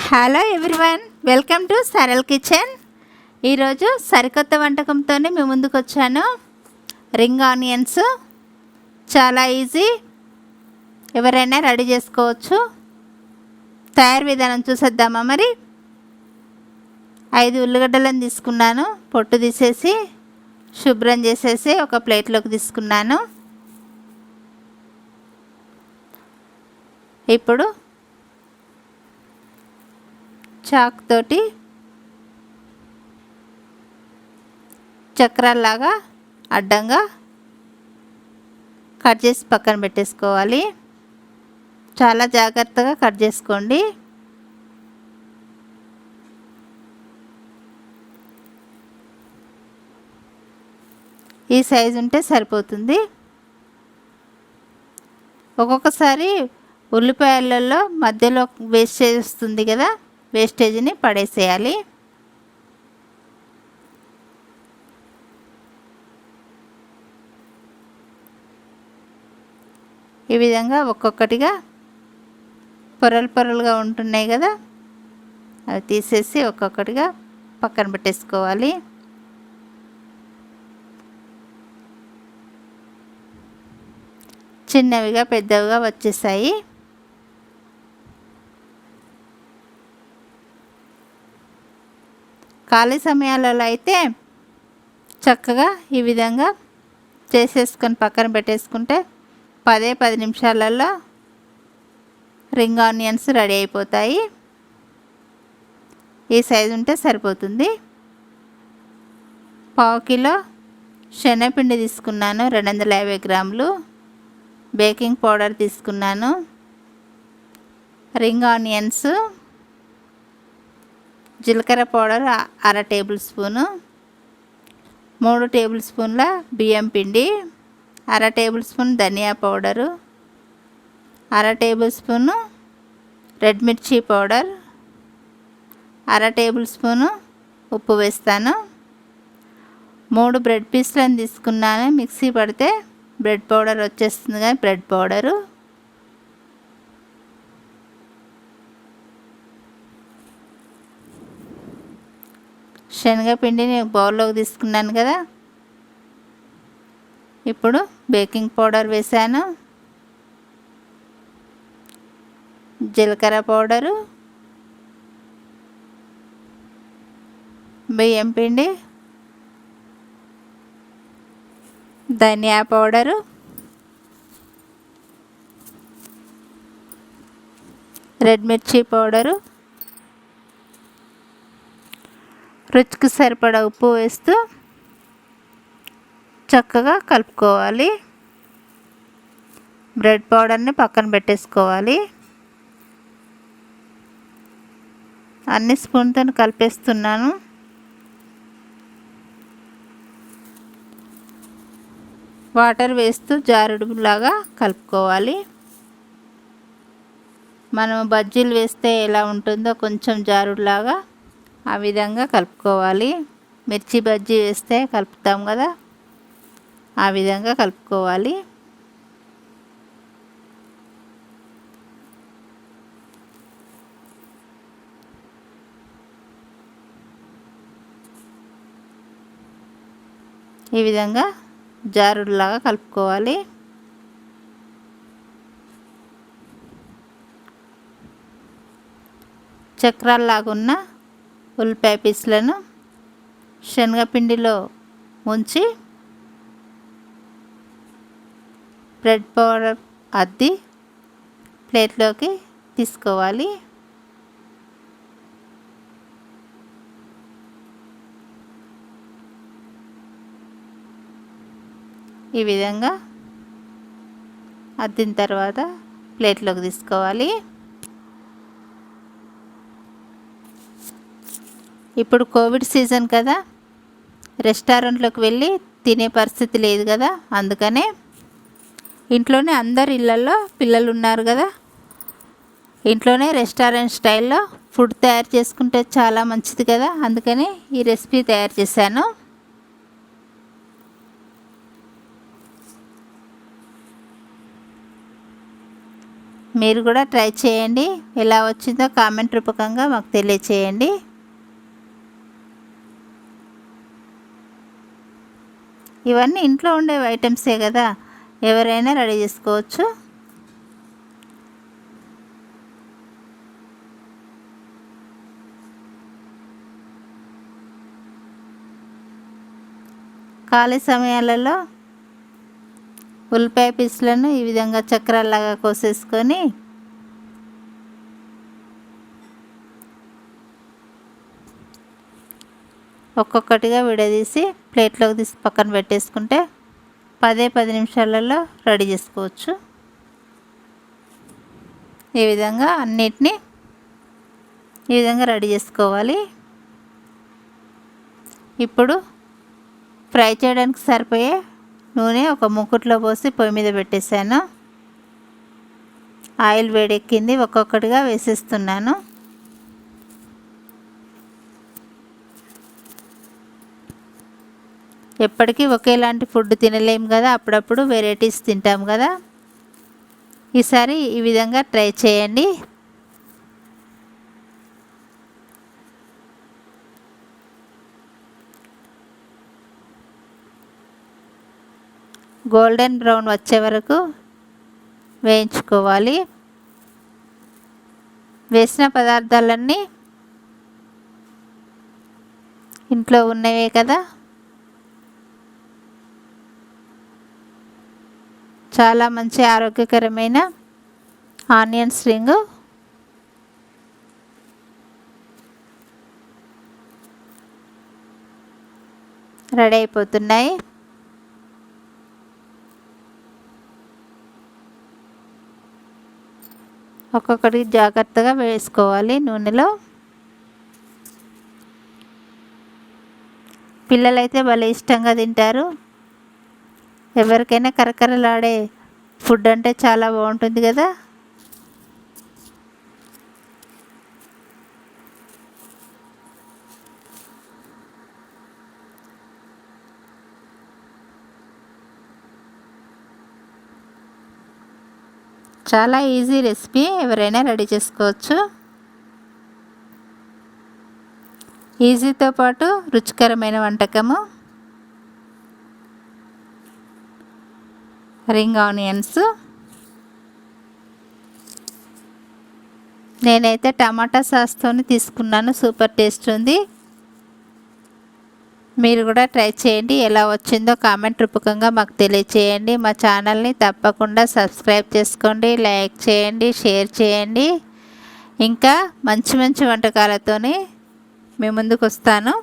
Hello everyone, welcome to Saral Kitchen. ఈరోజు సరికొత్త వంటకంతోనే మీ ముందుకు వచ్చాను. రింగ్ ఆనియన్స్ చాలా ఈజీ, ఎవరైనా రెడీ చేసుకోవచ్చు. తయారు విధానం చూసేద్దామా మరి. 5 ఉల్లిగడ్డలను తీసుకున్నాను. పొట్టు తీసేసి శుభ్రం చేసేసి ఒక ప్లేట్లోకి తీసుకున్నాను. ఇప్పుడు చాక్ తోటి చక్రాల్లాగా అడ్డంగా కట్ చేసి పక్కన పెట్టేసుకోవాలి. చాలా జాగ్రత్తగా కట్ చేసుకోండి. ఈ సైజు ఉంటే సరిపోతుంది. ఒక్కొక్కసారి ఉల్లిపాయలలో మధ్యలో వేస్టేజ్ వస్తుంది కదా, వేస్టేజ్ని పడేసేయాలి. ఈ విధంగా ఒక్కొక్కటిగా పొరలు పొరలుగా ఉంటున్నాయి కదా, అవి తీసేసి ఒక్కొక్కటిగా పక్కన పెట్టేసుకోవాలి. చిన్నవిగా పెద్దవిగా వచ్చేసాయి. ఖాళీ సమయాలలో అయితే చక్కగా ఈ విధంగా చేసేసుకొని పక్కన పెట్టేసుకుంటే 10 నిమిషాలలో రింగ్ ఆనియన్స్ రెడీ అయిపోతాయి. ఈ సైజు ఉంటే సరిపోతుంది. 1/2 కిలో శనగపిండి తీసుకున్నాను, 250 గ్రాములు. బేకింగ్ పౌడర్ తీసుకున్నాను. రింగ్ ఆనియన్స్, జీలకర్ర పౌడర్ 1/2 టేబుల్ స్పూను, 3 టేబుల్ స్పూన్ల బియ్యం పిండి, 1/2 టేబుల్ స్పూన్ ధనియా పౌడరు, 1/2 టేబుల్ స్పూను రెడ్ మిర్చి పౌడర్, 1/2 టేబుల్ స్పూను ఉప్పు వేస్తాను. 3 బ్రెడ్ పీస్లను తీసుకున్నాను. మిక్సీ పడితే బ్రెడ్ పౌడర్ వచ్చేస్తుంది కానీ బ్రెడ్ పౌడరు, శనగపిండిని బౌల్లోకి తీసుకున్నాను కదా. ఇప్పుడు బేకింగ్ పౌడర్ వేసాను, జీలకర్ర పౌడరు, బియ్యం పిండి, ధనియా పౌడరు, రెడ్ మిర్చి పౌడరు, రుచికి సరిపడా ఉప్పు వేస్తూ చక్కగా కలుపుకోవాలి. బ్రెడ్ పౌడర్ని పక్కన పెట్టేసుకోవాలి. అన్ని స్పూన్తో కలిపేస్తున్నాను. వాటర్ వేస్తూ జారుడులాగా కలుపుకోవాలి. మనం బజ్జీలు వేస్తే ఎలా ఉంటుందో కొంచెం జారుడులాగా ఆ విధంగా కలుపుకోవాలి. మిర్చి బజ్జీ వేస్తే కలుపుతాం కదా, ఆ విధంగా కలుపుకోవాలి. ఈ విధంగా జారుడులాగా కలుపుకోవాలి. చక్రాల్లాగా ఉన్న ఉల్లిపాయ పీసులను శనగపిండిలో ఉంచి బ్రెడ్ పౌడర్ అద్ది ప్లేట్లోకి తీసుకోవాలి. ఈ విధంగా అద్దిన తర్వాత ప్లేట్లోకి తీసుకోవాలి. ఇప్పుడు కోవిడ్ సీజన్ కదా, రెస్టారెంట్లోకి వెళ్ళి తినే పరిస్థితి లేదు కదా, అందుకనే ఇంట్లోనే అందరి ఇళ్ళల్లో పిల్లలు ఉన్నారు కదా, ఇంట్లోనే రెస్టారెంట్ స్టైల్లో ఫుడ్ తయారు చేసుకుంటే చాలా మంచిది కదా, అందుకని ఈ రెసిపీ తయారు చేశాను. మీరు కూడా ట్రై చేయండి. ఎలా వచ్చిందో కామెంట్ రూపకంగా మాకు తెలియచేయండి. ఇవన్నీ ఇంట్లో ఉండే ఐటమ్సే కదా, ఎవరైనా రెడీ చేసుకోవచ్చు. ఖాళీ సమయాలలో ఉల్లిపాయ పీసులను ఈ విధంగా చక్రాల్లాగా కోసేసుకొని ఒక్కొక్కటిగా విడదీసి ప్లేట్లోకి తీసి పక్కన పెట్టేసుకుంటే 10 నిమిషాలలో రెడీ చేసుకోవచ్చు. ఈ విధంగా అన్నిటినీ ఈ విధంగా రెడీ చేసుకోవాలి. ఇప్పుడు ఫ్రై చేయడానికి సరిపోయే నూనె ఒక మూకుట్లో పోసి పొయ్యి మీద పెట్టేశాను. ఆయిల్ వేడెక్కింది, ఒక్కొక్కటిగా వేసేస్తున్నాను. ఎప్పటికీ ఒకేలాంటి ఫుడ్ తినలేము కదా, అప్పుడప్పుడు వెరైటీస్ తింటాం కదా. ఈసారి ఈ విధంగా ట్రై చేయండి. గోల్డెన్ బ్రౌన్ వచ్చే వరకు వేయించుకోవాలి. వేసిన పదార్థాలన్నీ ఇంట్లో ఉన్నవే కదా, చాలా మంచి ఆరోగ్యకరమైన ఆనియన్స్ రింగ్ రెడీ అయిపోతున్నాయి. ఒక్కొక్కటి జాగ్రత్తగా వేసుకోవాలి నూనెలో. పిల్లలైతే భలే ఇష్టంగా తింటారు. ఎవరికైనా కరకరలాడే ఫుడ్ అంటే చాలా బాగుంటుంది కదా. చాలా ఈజీ రెసిపీ, ఎవరైనా రెడీ చేసుకోవచ్చు. ఈజీతో పాటు రుచికరమైన వంటకము. రింగ్ ఆనియన్స్ నేనైతే టమాటా సాస్తో తీసుకున్నాను, సూపర్ టేస్ట్ ఉంది. మీరు కూడా ట్రై చేయండి. ఎలా వచ్చిందో కామెంట్ రూపకంగా మాకు తెలియచేయండి. మా ఛానల్ని తప్పకుండా సబ్స్క్రైబ్ చేసుకోండి, లైక్ చేయండి, షేర్ చేయండి. ఇంకా మంచి మంచి వంటకాలతోని మీ ముందుకు వస్తాను.